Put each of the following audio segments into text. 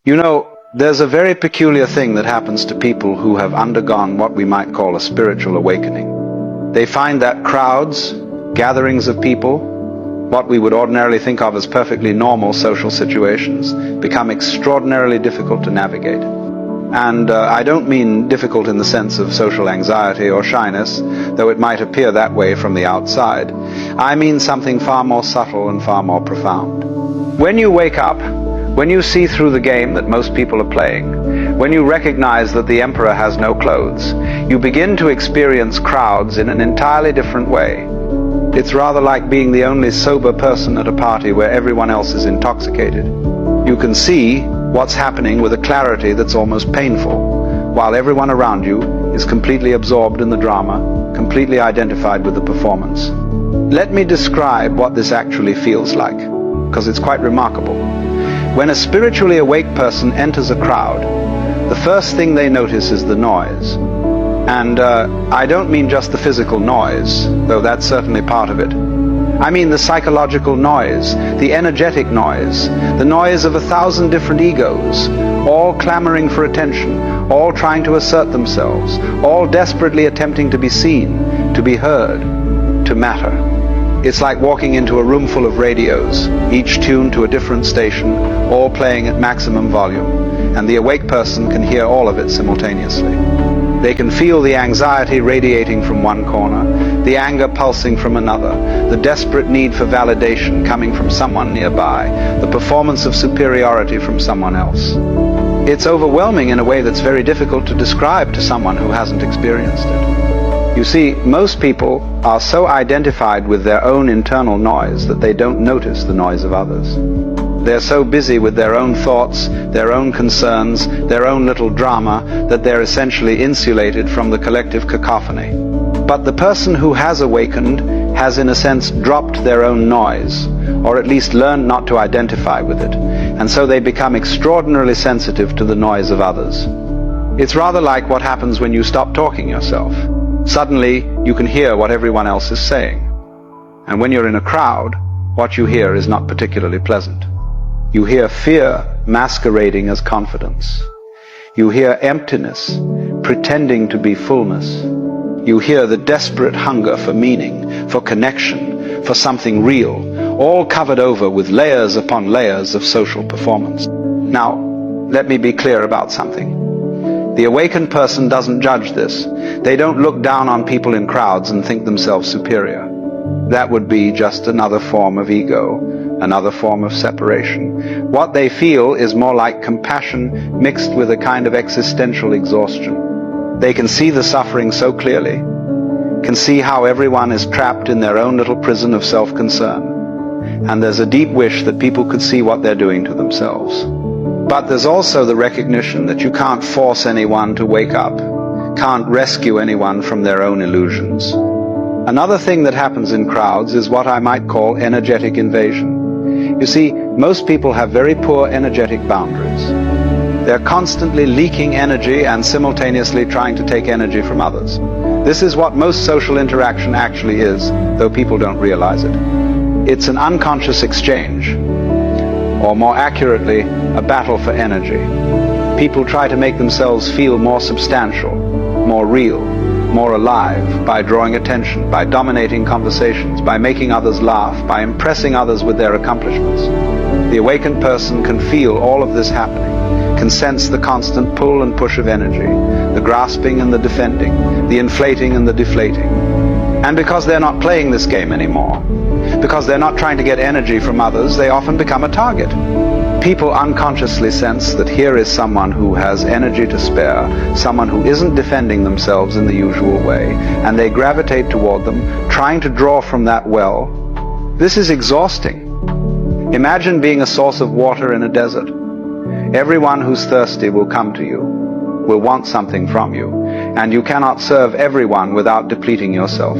You know, there's a very peculiar thing that happens to people who have undergone what we might call a spiritual awakening. They find that crowds, gatherings of people, what we would ordinarily think of as perfectly normal social situations, become extraordinarily difficult to navigate. And I don't mean difficult in the sense of social anxiety or shyness, though it might appear that way from the outside. I mean something far more subtle and far more profound. When you wake up, when you see through the game that most people are playing, when you recognize that the emperor has no clothes, you begin to experience crowds in an entirely different way. It's rather like being the only sober person at a party where everyone else is intoxicated. You can see what's happening with a clarity that's almost painful, while everyone around you is completely absorbed in the drama, completely identified with the performance. Let me describe what this actually feels like, because it's quite remarkable. When a spiritually awake person enters a crowd, the first thing they notice is the noise. And I don't mean just the physical noise, though that's certainly part of it. I mean the psychological noise, the energetic noise, the noise of 1,000 different egos, all clamoring for attention, all trying to assert themselves, all desperately attempting to be seen, to be heard, to matter. It's like walking into a room full of radios, each tuned to a different station, all playing at maximum volume, and the awake person can hear all of it simultaneously. They can feel the anxiety radiating from one corner, the anger pulsing from another, the desperate need for validation coming from someone nearby, the performance of superiority from someone else. It's overwhelming in a way that's very difficult to describe to someone who hasn't experienced it. You see, most people are so identified with their own internal noise that they don't notice the noise of others. They're so busy with their own thoughts, their own concerns, their own little drama, that they're essentially insulated from the collective cacophony. But the person who has awakened has in a sense dropped their own noise, or at least learned not to identify with it, and so they become extraordinarily sensitive to the noise of others. It's rather like what happens when you stop talking yourself. Suddenly, you can hear what everyone else is saying. And when you're in a crowd, what you hear is not particularly pleasant. You hear fear masquerading as confidence. You hear emptiness pretending to be fullness. You hear the desperate hunger for meaning, for connection, for something real, all covered over with layers upon layers of social performance. Now, let me be clear about something. The awakened person doesn't judge this. They don't look down on people in crowds and think themselves superior. That would be just another form of ego, another form of separation. What they feel is more like compassion mixed with a kind of existential exhaustion. They can see the suffering so clearly, can see how everyone is trapped in their own little prison of self-concern. And there's a deep wish that people could see what they're doing to themselves. But there's also the recognition that you can't force anyone to wake up, can't rescue anyone from their own illusions. Another thing that happens in crowds is what I might call energetic invasion. You see, most people have very poor energetic boundaries. They're constantly leaking energy and simultaneously trying to take energy from others. This is what most social interaction actually is, though people don't realize it. It's an unconscious exchange, or more accurately, a battle for energy. People try to make themselves feel more substantial, more real, more alive by drawing attention, by dominating conversations, by making others laugh, by impressing others with their accomplishments. The awakened person can feel all of this happening, can sense the constant pull and push of energy, the grasping and the defending, the inflating and the deflating. And because they're not playing this game anymore, because they're not trying to get energy from others, they often become a target. People unconsciously sense that here is someone who has energy to spare, someone who isn't defending themselves in the usual way, and they gravitate toward them, trying to draw from that well. This is exhausting. Imagine being a source of water in a desert. Everyone who's thirsty will come to you, will want something from you, and you cannot serve everyone without depleting yourself.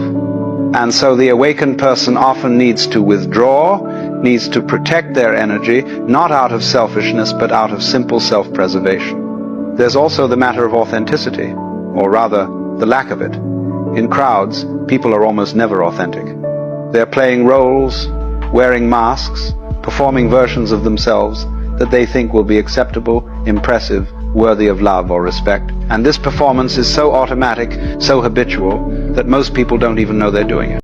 And so the awakened person often needs to withdraw, needs to protect their energy, not out of selfishness, but out of simple self-preservation. There's also the matter of authenticity, or rather, the lack of it. In crowds, people are almost never authentic. They're playing roles, wearing masks, performing versions of themselves, that they think will be acceptable, impressive, worthy of love or respect. And this performance is so automatic, so habitual, that most people don't even know they're doing it.